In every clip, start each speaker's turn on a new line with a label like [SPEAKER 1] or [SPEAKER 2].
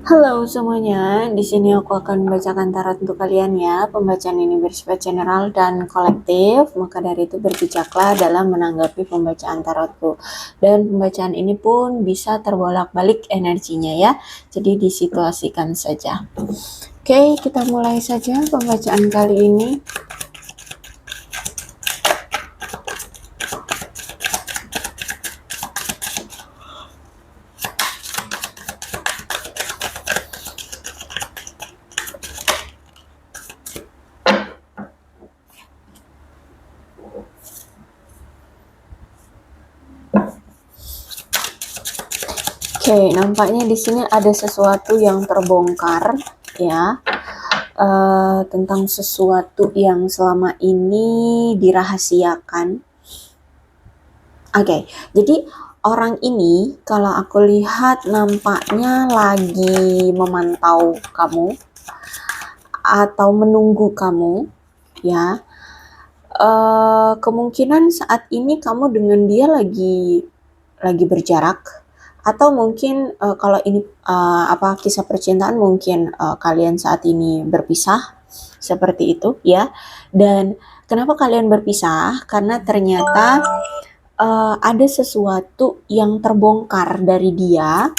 [SPEAKER 1] Halo semuanya, di sini aku akan membacakan tarot untuk kalian ya. Pembacaan ini bersifat general dan kolektif, maka dari itu berbijaklah dalam menanggapi pembacaan tarotku. Dan pembacaan ini pun bisa terbolak-balik energinya ya, jadi disituasikan saja. Oke, kita mulai saja pembacaan kali ini. Oke, nampaknya di sini ada sesuatu yang terbongkar ya, tentang sesuatu yang selama ini dirahasiakan. Oke, jadi orang ini kalau aku lihat nampaknya lagi memantau kamu atau menunggu kamu ya. Kemungkinan saat ini kamu dengan dia lagi berjarak, atau mungkin kalau ini kisah percintaan, mungkin kalian saat ini berpisah seperti itu ya. Dan kenapa kalian berpisah? Karena ternyata ada sesuatu yang terbongkar dari dia,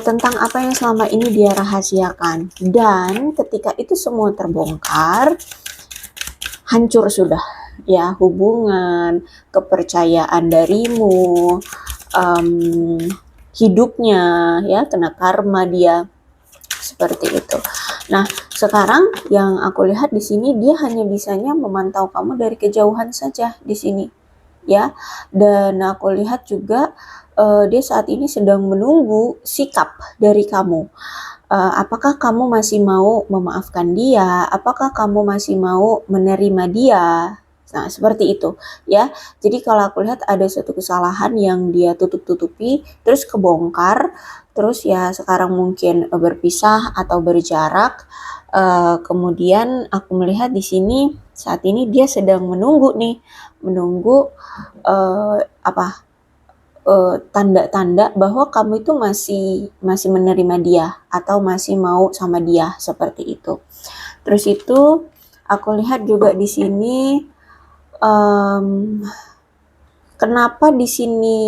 [SPEAKER 1] tentang apa yang selama ini dia rahasiakan. Dan ketika itu semua terbongkar, hancur sudah ya hubungan, kepercayaan darimu, hidupnya ya, kena karma dia seperti itu. Nah, sekarang yang aku lihat di sini dia hanya bisanya memantau kamu dari kejauhan saja di sini ya. Dan aku lihat juga dia saat ini sedang menunggu sikap dari kamu. Apakah kamu masih mau memaafkan dia? Apakah kamu masih mau menerima dia? Nah, seperti itu ya. Jadi kalau aku lihat ada suatu kesalahan yang dia tutup-tutupi, terus kebongkar, terus ya sekarang mungkin berpisah atau berjarak. Kemudian aku melihat di sini saat ini dia sedang menunggu nih, menunggu uh, apa tanda-tanda bahwa kamu itu masih masih menerima dia atau masih mau sama dia seperti itu. Terus itu aku lihat juga di sini, um, kenapa di sini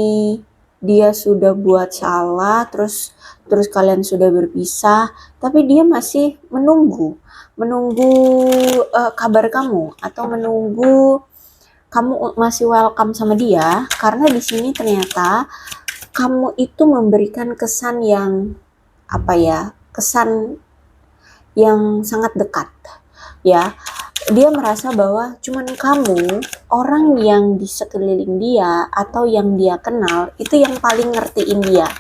[SPEAKER 1] dia sudah buat salah, terus kalian sudah berpisah, tapi dia masih menunggu, menunggu kabar kamu atau menunggu kamu masih welcome sama dia, karena di sini ternyata kamu itu memberikan kesan yang apa ya, kesan yang sangat dekat ya. Dia merasa bahwa cuman kamu, orang yang di sekeliling dia atau yang dia kenal itu yang paling ngertiin dia,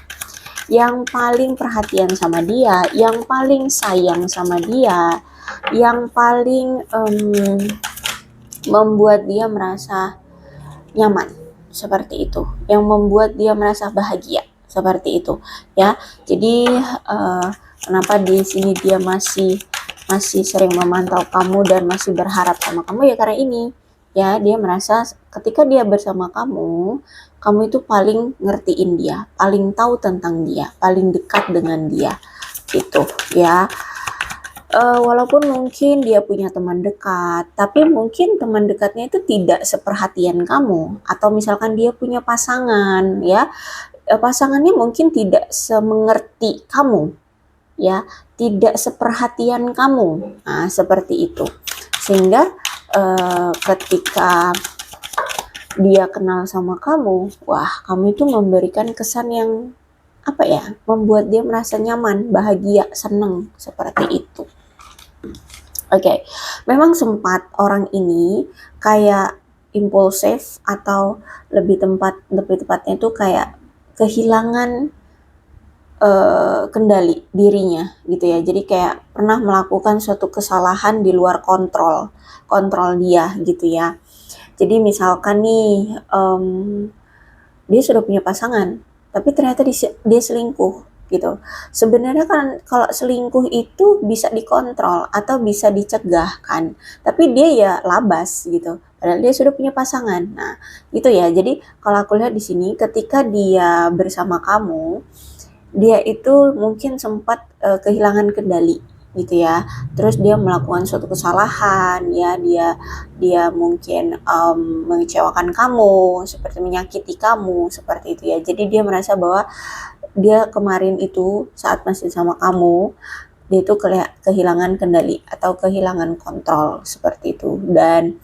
[SPEAKER 1] yang paling perhatian sama dia, yang paling sayang sama dia, yang paling membuat dia merasa nyaman seperti itu, yang membuat dia merasa bahagia seperti itu ya. Jadi kenapa di sini dia masih masih sering memantau kamu dan masih berharap sama kamu ya, karena ini ya, dia merasa ketika dia bersama kamu, kamu itu paling ngertiin dia, paling tahu tentang dia, paling dekat dengan dia gitu ya. Walaupun mungkin dia punya teman dekat, tapi mungkin teman dekatnya itu tidak seperhatian kamu, atau misalkan dia punya pasangan ya, pasangannya mungkin tidak semengerti kamu ya, tidak seperhatian kamu. Nah, seperti itu. Sehingga ketika dia kenal sama kamu, wah, kamu itu memberikan kesan yang apa ya, membuat dia merasa nyaman, bahagia, senang seperti itu. Oke, memang sempat orang ini kayak impulsif, atau lebih tepatnya itu kayak kehilangan kendali dirinya gitu ya. Jadi kayak pernah melakukan suatu kesalahan di luar kontrol dia gitu ya. Jadi misalkan nih, dia sudah punya pasangan, tapi ternyata dia selingkuh gitu. Sebenarnya kan kalau selingkuh itu bisa dikontrol atau bisa dicegah kan, tapi dia ya labas gitu. Padahal dia sudah punya pasangan. Nah, gitu ya. Jadi kalau aku lihat di sini, ketika dia bersama kamu, dia itu mungkin sempat kehilangan kendali gitu ya. Terus dia melakukan suatu kesalahan ya, dia mungkin mengecewakan kamu, seperti menyakiti kamu seperti itu ya. Jadi dia merasa bahwa dia kemarin itu saat masih sama kamu, dia itu kehilangan kendali atau kehilangan kontrol seperti itu, dan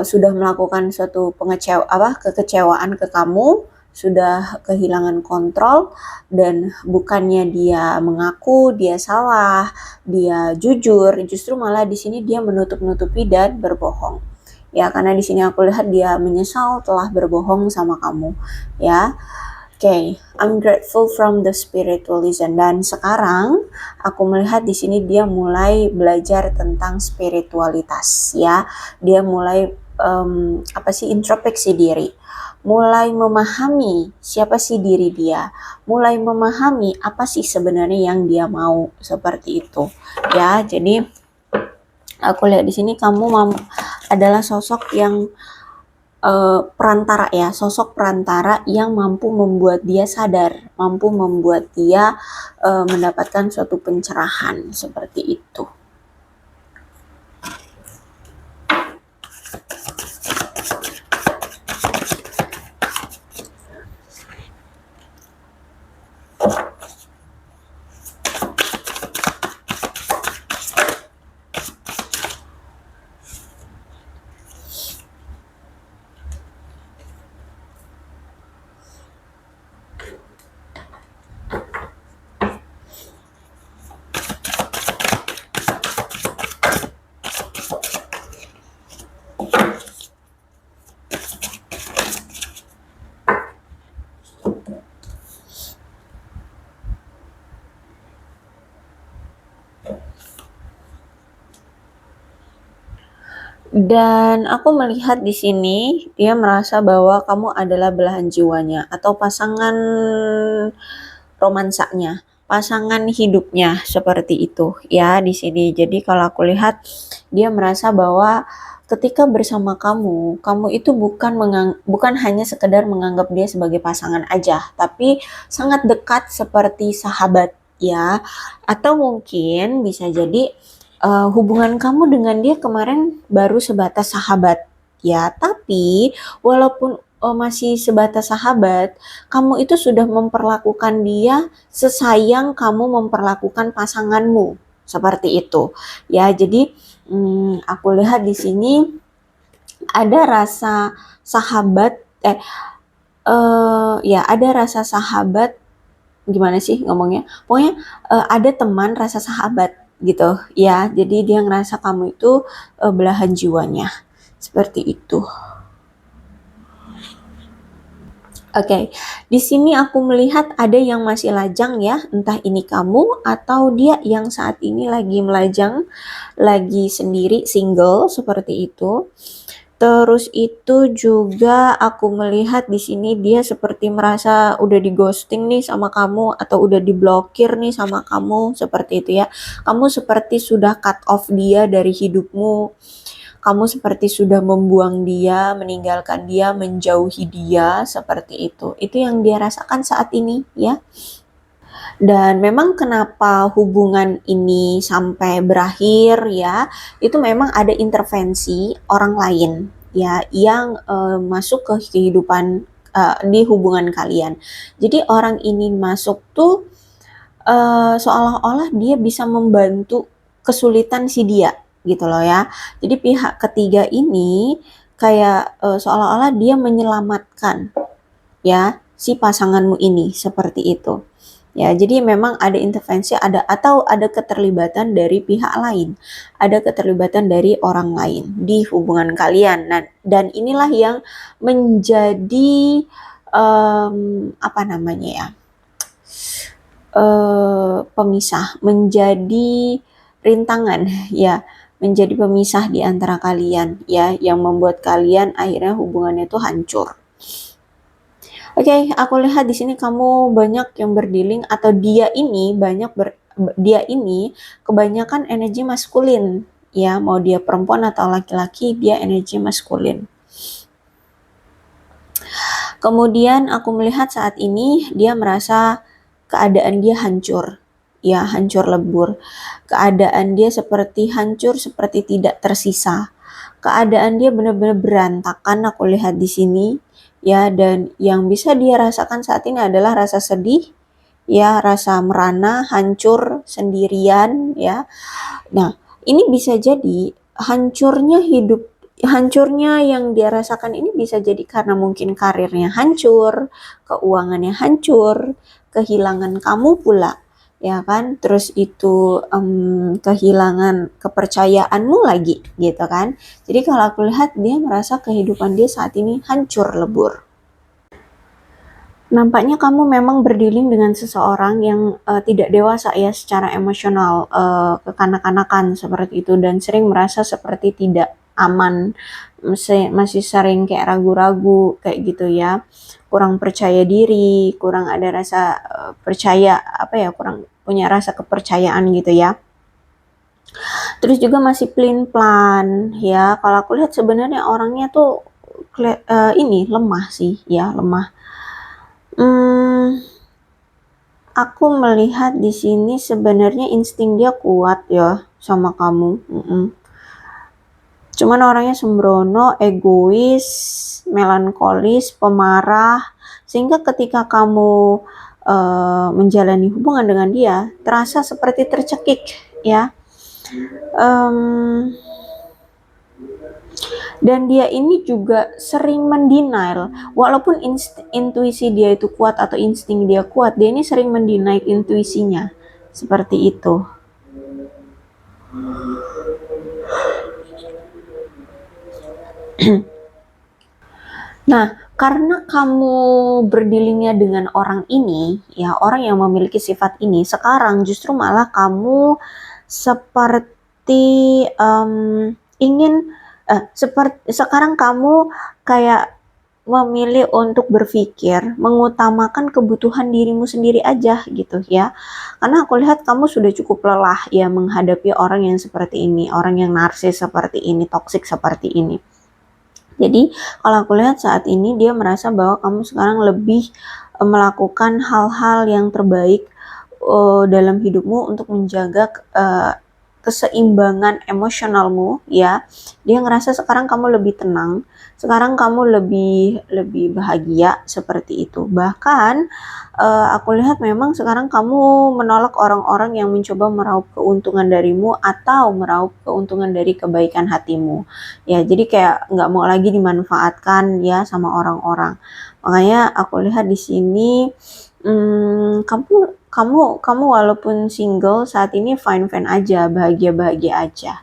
[SPEAKER 1] sudah melakukan suatu kekecewaan ke kamu, sudah kehilangan kontrol, dan bukannya dia mengaku dia salah, dia jujur, justru malah di sini dia menutup-nutupi dan berbohong. Ya, karena di sini aku lihat dia menyesal telah berbohong sama kamu, ya. Oke, I'm grateful from the spiritualism. Dan sekarang aku melihat di sini dia mulai belajar tentang spiritualitas, ya. Dia mulai introspeksi diri, mulai memahami siapa sih diri dia, mulai memahami apa sih sebenarnya yang dia mau, seperti itu, ya. Jadi aku lihat di sini kamu adalah sosok yang perantara ya, sosok perantara yang mampu membuat dia sadar, mampu membuat dia mendapatkan suatu pencerahan seperti itu. Dan aku melihat di sini dia merasa bahwa kamu adalah belahan jiwanya atau pasangan romansanya, pasangan hidupnya, seperti itu ya di sini. Jadi kalau aku lihat dia merasa bahwa ketika bersama kamu, kamu itu bukan hanya sekedar menganggap dia sebagai pasangan aja, tapi sangat dekat seperti sahabat ya. Atau mungkin bisa jadi hubungan kamu dengan dia kemarin baru sebatas sahabat ya, tapi walaupun masih sebatas sahabat, kamu itu sudah memperlakukan dia sesayang kamu memperlakukan pasanganmu, seperti itu ya. Jadi aku lihat di sini ada rasa sahabat ya, ada rasa sahabat, gimana sih ngomongnya, pokoknya ada teman rasa sahabat gitu ya. Jadi dia ngerasa kamu itu belahan jiwanya, seperti itu. Oke, di sini aku melihat ada yang masih lajang ya, entah ini kamu atau dia yang saat ini lagi melajang, lagi sendiri, single, seperti itu. Terus itu juga aku melihat di sini dia seperti merasa udah di ghosting nih sama kamu, atau udah diblokir nih sama kamu, seperti itu ya. Kamu seperti sudah cut off dia dari hidupmu. Kamu seperti sudah membuang dia, meninggalkan dia, menjauhi dia, seperti itu. Itu yang dia rasakan saat ini ya. Dan memang kenapa hubungan ini sampai berakhir ya, itu memang ada intervensi orang lain ya yang masuk ke kehidupan di hubungan kalian. Jadi orang ini masuk tuh seolah-olah dia bisa membantu kesulitan si dia gitu loh ya. Jadi pihak ketiga ini kayak seolah-olah dia menyelamatkan ya si pasanganmu ini, seperti itu. Ya, jadi memang ada intervensi, atau ada keterlibatan dari pihak lain, ada keterlibatan dari orang lain di hubungan kalian. Nah, dan inilah yang menjadi apa namanya ya, pemisah, menjadi rintangan ya, menjadi pemisah di antara kalian ya, yang membuat kalian akhirnya hubungannya itu hancur. Oke, aku lihat di sini kamu banyak yang berdealing, atau dia ini kebanyakan energi maskulin ya, mau dia perempuan atau laki-laki, dia energi maskulin. Kemudian aku melihat saat ini dia merasa keadaan dia hancur, ya hancur lebur. Keadaan dia seperti hancur, seperti tidak tersisa. Keadaan dia benar-benar berantakan aku lihat di sini, ya, dan yang bisa dia rasakan saat ini adalah rasa sedih, ya, rasa merana, hancur, sendirian, ya. Nah, ini bisa jadi hancurnya yang dia rasakan ini bisa jadi karena mungkin karirnya hancur, keuangannya hancur, kehilangan kamu pula, ya kan? Terus itu kehilangan kepercayaanmu lagi, gitu kan? Jadi kalau aku lihat dia merasa kehidupan dia saat ini hancur lebur. Nampaknya kamu memang berdealing dengan seseorang yang tidak dewasa ya secara emosional, kekanak-kanakan seperti itu, dan sering merasa seperti tidak aman, masih sering kayak ragu-ragu kayak gitu ya, kurang percaya diri, kurang ada rasa percaya, kurang punya rasa kepercayaan gitu ya. Terus juga masih pelin-pelan ya, kalau aku lihat sebenarnya orangnya tuh ini lemah sih ya, lemah. Aku melihat di sini sebenarnya insting dia kuat ya sama kamu. Cuman orangnya sembrono, egois, melankolis, pemarah, sehingga ketika kamu menjalani hubungan dengan dia terasa seperti tercekik ya. Dan dia ini juga sering mendenial, walaupun intuisi dia itu kuat atau insting dia kuat, dia ini sering mendenial intuisinya, seperti itu. Nah, karena kamu berdilingnya dengan orang ini, ya orang yang memiliki sifat ini, sekarang justru malah kamu seperti sekarang kamu kayak memilih untuk berpikir mengutamakan kebutuhan dirimu sendiri aja gitu ya, karena aku lihat kamu sudah cukup lelah ya menghadapi orang yang seperti ini, orang yang narsis seperti ini, toksik seperti ini. Jadi kalau aku lihat saat ini dia merasa bahwa kamu sekarang lebih melakukan hal-hal yang terbaik dalam hidupmu untuk menjaga keseimbangan emosionalmu ya. Dia ngerasa sekarang kamu lebih tenang, sekarang kamu lebih bahagia seperti itu. Bahkan aku lihat memang sekarang kamu menolak orang-orang yang mencoba meraup keuntungan darimu atau meraup keuntungan dari kebaikan hatimu. Ya, jadi kayak nggak mau lagi dimanfaatkan ya sama orang-orang. Makanya aku lihat di sini kamu walaupun single saat ini fine-fine aja, bahagia-bahagia aja.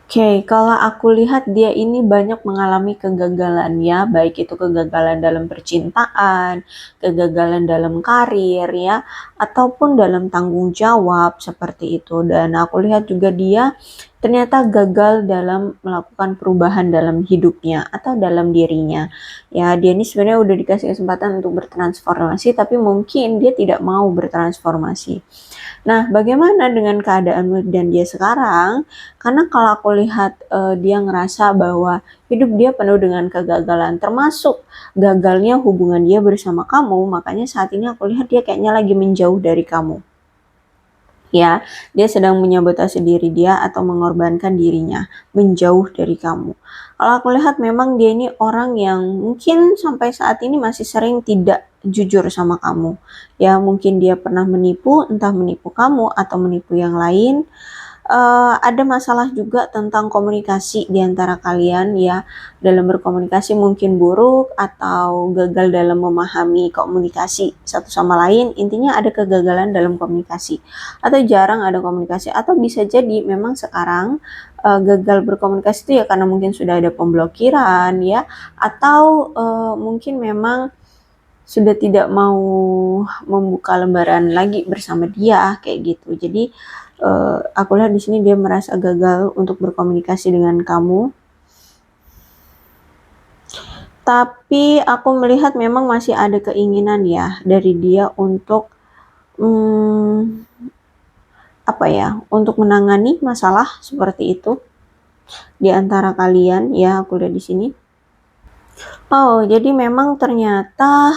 [SPEAKER 1] Oke, kalau aku lihat dia ini banyak mengalami kegagalan ya, baik itu kegagalan dalam percintaan, kegagalan dalam karir ya, ataupun dalam tanggung jawab seperti itu. Dan aku lihat juga dia ternyata gagal dalam melakukan perubahan dalam hidupnya atau dalam dirinya. Ya, dia ini sebenarnya udah dikasih kesempatan untuk bertransformasi, tapi mungkin dia tidak mau bertransformasi. Nah, bagaimana dengan keadaanmu dan dia sekarang? Karena kalau aku lihat dia ngerasa bahwa hidup dia penuh dengan kegagalan, termasuk gagalnya hubungan dia bersama kamu, makanya saat ini aku lihat dia kayaknya lagi menjauh dari kamu. Ya, dia sedang menyabotase diri dia atau mengorbankan dirinya, menjauh dari kamu. Kalau aku lihat memang dia ini orang yang mungkin sampai saat ini masih sering tidak jujur sama kamu. Ya, mungkin dia pernah menipu, entah menipu kamu atau menipu yang lain. Ada masalah juga tentang komunikasi di antara kalian ya, dalam berkomunikasi mungkin buruk atau gagal dalam memahami komunikasi satu sama lain. Intinya ada kegagalan dalam komunikasi atau jarang ada komunikasi, atau bisa jadi memang sekarang gagal berkomunikasi itu ya karena mungkin sudah ada pemblokiran ya, atau mungkin memang sudah tidak mau membuka lembaran lagi bersama dia kayak gitu. Jadi aku lihat di sini dia merasa gagal untuk berkomunikasi dengan kamu. Tapi aku melihat memang masih ada keinginan ya dari dia untuk untuk menangani masalah seperti itu di antara kalian ya, aku lihat di sini. Oh, jadi memang ternyata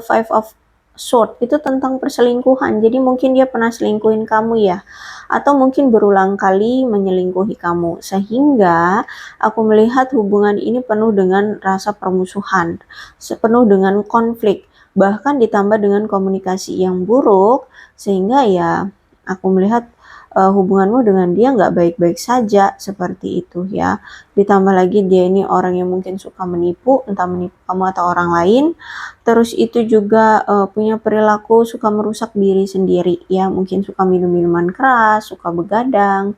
[SPEAKER 1] Five of Sword itu tentang perselingkuhan. Jadi mungkin dia pernah selingkuhin kamu ya, atau mungkin berulang kali menyelingkuhi kamu. Sehingga aku melihat hubungan ini penuh dengan rasa permusuhan, penuh dengan konflik, bahkan ditambah dengan komunikasi yang buruk, sehingga ya aku melihat hubunganmu dengan dia nggak baik-baik saja seperti itu ya. Ditambah lagi dia ini orang yang mungkin suka menipu, entah menipu kamu atau orang lain. Terus itu juga punya perilaku suka merusak diri sendiri ya, mungkin suka minum minuman keras, suka begadang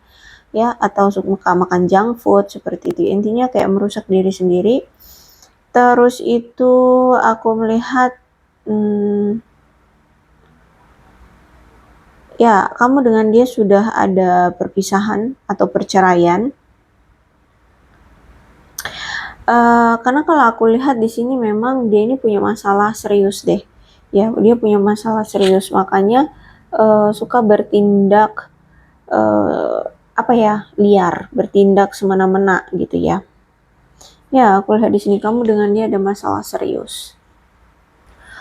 [SPEAKER 1] ya, atau suka makan junk food seperti itu. Intinya kayak merusak diri sendiri. Terus itu aku melihat ya, kamu dengan dia sudah ada perpisahan atau perceraian. Karena kalau aku lihat di sini memang dia ini punya masalah serius deh. Ya, dia punya masalah serius, makanya suka bertindak apa ya, liar, bertindak semena-mena gitu ya. Ya, aku lihat di sini kamu dengan dia ada masalah serius.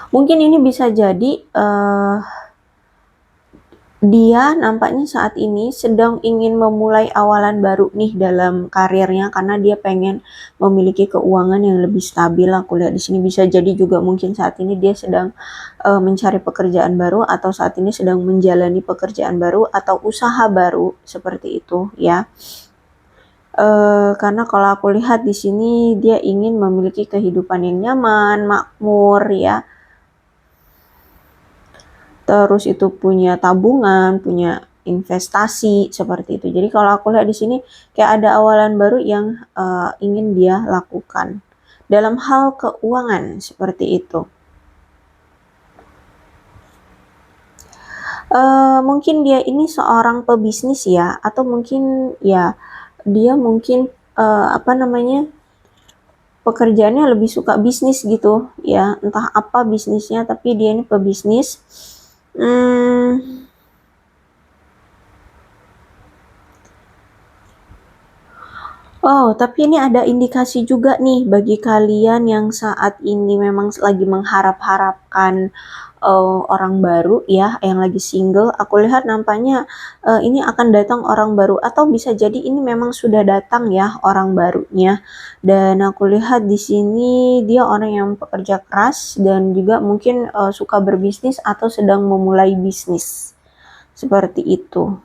[SPEAKER 1] Mungkin ini bisa jadi dia nampaknya saat ini sedang ingin memulai awalan baru nih dalam karirnya, karena dia pengen memiliki keuangan yang lebih stabil. Aku lihat di sini bisa jadi juga mungkin saat ini dia sedang mencari pekerjaan baru, atau saat ini sedang menjalani pekerjaan baru atau usaha baru seperti itu ya. Karena kalau aku lihat di sini dia ingin memiliki kehidupan yang nyaman, makmur ya. Terus itu punya tabungan, punya investasi seperti itu. Jadi kalau aku lihat di sini kayak ada awalan baru yang ingin dia lakukan dalam hal keuangan seperti itu. Mungkin dia ini seorang pebisnis ya, atau mungkin ya dia mungkin pekerjaannya lebih suka bisnis gitu ya, entah apa bisnisnya, tapi dia ini pebisnis. Oh, tapi ini ada indikasi juga nih bagi kalian yang saat ini memang lagi mengharap-harapkan orang baru ya, yang lagi single. Aku lihat nampaknya ini akan datang orang baru, atau bisa jadi ini memang sudah datang ya orang barunya. Dan aku lihat di sini dia orang yang pekerja keras dan juga mungkin suka berbisnis atau sedang memulai bisnis. Seperti itu.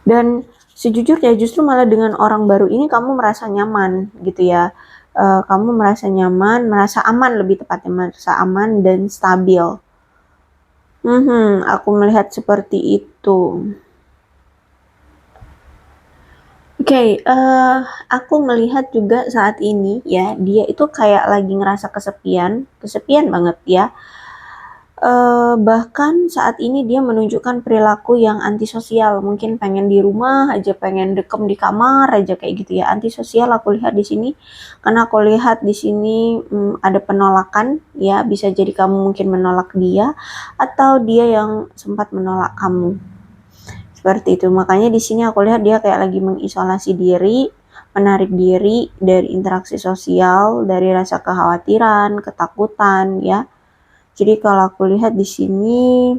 [SPEAKER 1] Dan sejujurnya justru malah dengan orang baru ini kamu merasa nyaman gitu ya. Kamu merasa nyaman, merasa aman, lebih tepatnya merasa aman dan stabil. Aku melihat seperti itu. Oke, aku melihat juga saat ini ya, dia itu kayak lagi ngerasa kesepian banget ya. Bahkan saat ini dia menunjukkan perilaku yang antisosial, mungkin pengen di rumah aja, pengen dekem di kamar aja kayak gitu ya, antisosial aku lihat di sini. Karena aku lihat di sini ada penolakan ya, bisa jadi kamu mungkin menolak dia atau dia yang sempat menolak kamu. Seperti itu. Makanya di sini aku lihat dia kayak lagi mengisolasi diri, menarik diri dari interaksi sosial, dari rasa kekhawatiran, ketakutan ya. Jadi kalau aku lihat di sini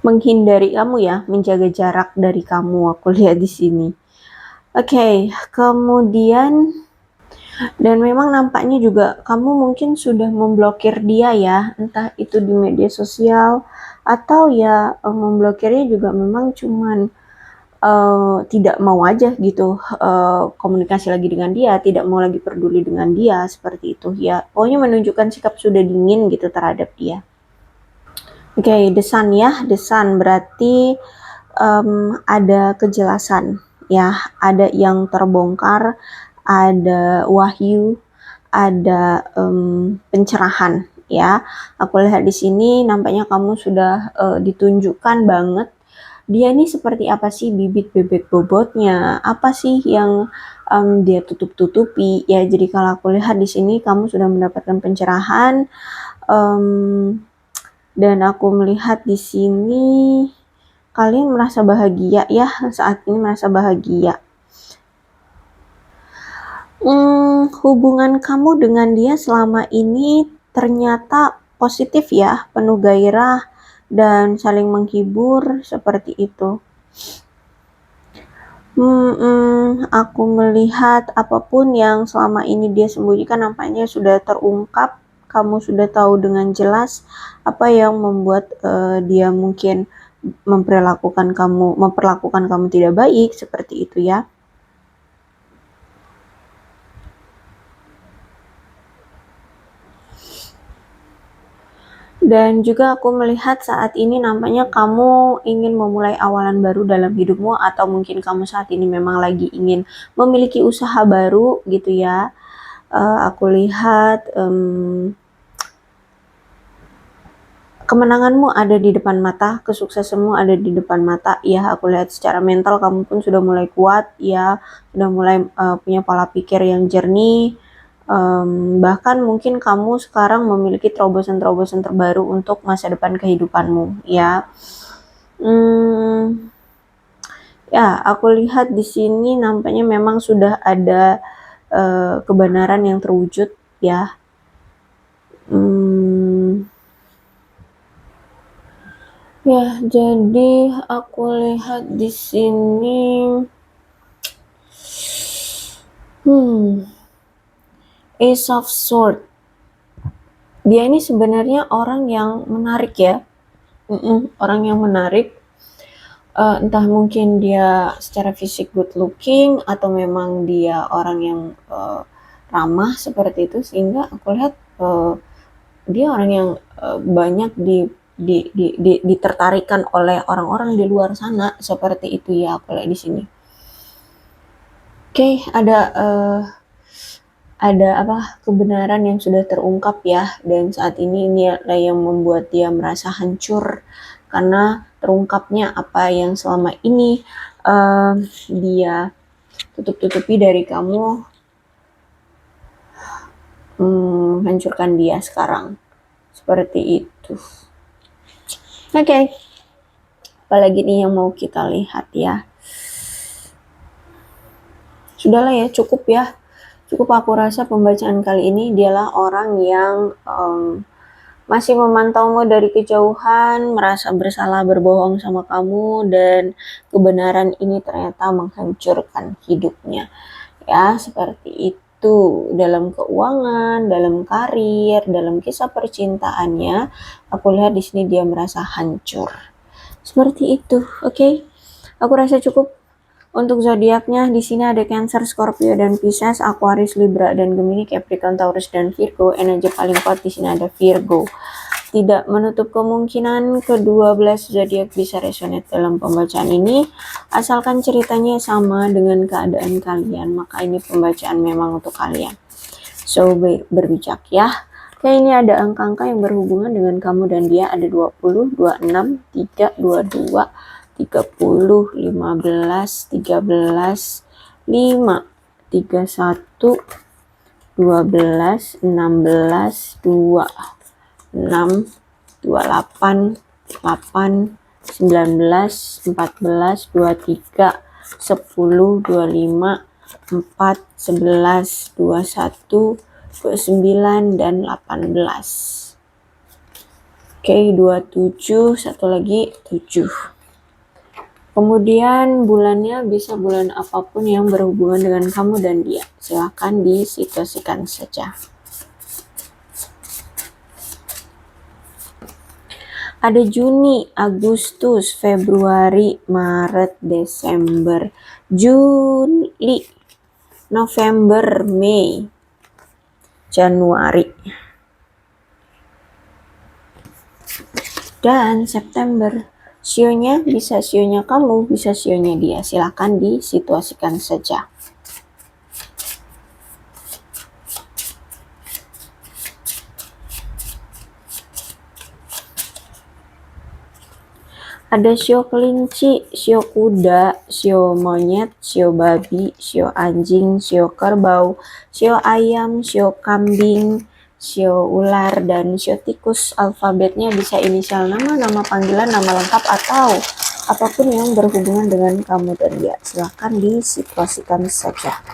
[SPEAKER 1] menghindari kamu ya, menjaga jarak dari kamu, aku lihat di sini. Oke, kemudian dan memang nampaknya juga kamu mungkin sudah memblokir dia ya, entah itu di media sosial atau ya memblokirnya juga memang cuman tidak mau aja gitu komunikasi lagi dengan dia, tidak mau lagi peduli dengan dia, seperti itu ya. Pokoknya menunjukkan sikap sudah dingin gitu terhadap dia. Oke, The Sun ya, The Sun berarti ada kejelasan ya, ada yang terbongkar, ada wahyu, ada pencerahan ya. Aku lihat di sini nampaknya kamu sudah ditunjukkan banget dia ini seperti apa sih bibit bebek bobotnya, apa sih yang dia tutup-tutupi ya. Jadi kalau aku lihat di sini kamu sudah mendapatkan pencerahan, dan aku melihat di sini kalian merasa bahagia ya, saat ini merasa bahagia. Hubungan kamu dengan dia selama ini ternyata positif ya, penuh gairah dan saling menghibur seperti itu. Aku melihat apapun yang selama ini dia sembunyikan nampaknya sudah terungkap. Kamu sudah tahu dengan jelas apa yang membuat dia mungkin memperlakukan kamu tidak baik seperti itu ya. Dan juga aku melihat saat ini nampaknya kamu ingin memulai awalan baru dalam hidupmu, atau mungkin kamu saat ini memang lagi ingin memiliki usaha baru gitu ya. Aku lihat kemenanganmu ada di depan mata, kesuksesanmu ada di depan mata ya. Aku lihat secara mental kamu pun sudah mulai kuat ya, sudah mulai punya pola pikir yang jernih. Bahkan mungkin kamu sekarang memiliki terobosan-terobosan terbaru untuk masa depan kehidupanmu ya. Ya, aku lihat di sini nampaknya memang sudah ada kebenaran yang terwujud ya. Ya, jadi aku lihat di sini Ace of Sword. Dia ini sebenarnya orang yang menarik ya. Orang yang menarik. Entah mungkin dia secara fisik good looking atau memang dia orang yang ramah seperti itu, sehingga aku lihat dia orang yang banyak ditertarikan oleh orang-orang di luar sana seperti itu ya. Aku lihat di sini. Oke, ada kebenaran yang sudah terungkap ya, dan saat ini inilah yang membuat dia merasa hancur karena terungkapnya apa yang selama ini dia tutup-tutupi dari kamu, hancurkan dia sekarang seperti itu. Oke. Apalagi nih yang mau kita lihat ya. Sudahlah ya, cukup ya. Cukup, aku rasa pembacaan kali ini. Dialah orang yang masih memantaumu dari kejauhan, merasa bersalah berbohong sama kamu, dan kebenaran ini ternyata menghancurkan hidupnya. Ya, seperti itu. Dalam keuangan, dalam karir, dalam kisah percintaannya, aku lihat di sini dia merasa hancur. Seperti itu, oke? Aku rasa cukup. Untuk zodiaknya di sini ada Cancer, Scorpio dan Pisces, Aquarius, Libra dan Gemini, Capricorn, Taurus dan Virgo. Energi paling kuat di sini ada Virgo. Tidak menutup kemungkinan ke-12 zodiak bisa resonate dalam pembacaan ini, asalkan ceritanya sama dengan keadaan kalian, maka ini pembacaan memang untuk kalian. So, berbijak ya. Oke, ini ada angka-angka yang berhubungan dengan kamu dan dia, ada 20, 26, 3, 22, 30, 15, 13, 5, 31, 12, 16, 2, 6, 28, 8, 19, 14, 23, 10, 25, 4, 11, 21, 29, dan 18. Oke, 27, satu lagi 7. Kemudian bulannya bisa bulan apapun yang berhubungan dengan kamu dan dia. Silahkan disituasikan saja. Ada Juni, Agustus, Februari, Maret, Desember, Juli, November, Mei, Januari, dan September. Sionya bisa sionya kamu, bisa sionya dia. Silahkan disituasikan saja. Ada sio kelinci, sio kuda, sio monyet, sio babi, sio anjing, sio kerbau, sio ayam, sio kambing, sio ular, dan sio tikus. Alfabetnya bisa inisial nama, nama panggilan, nama lengkap, atau apapun yang berhubungan dengan kamu dan dia. Silahkan disituasikan saja.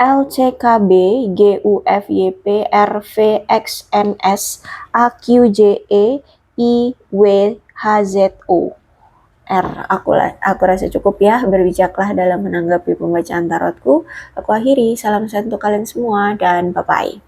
[SPEAKER 1] LCKB, GUFYP, RVXNS, AQJE, IWHZO. R. Aku rasa cukup ya, berbijaklah dalam menanggapi pembacaan tarotku. Aku akhiri, salam sehat untuk kalian semua dan bye-bye.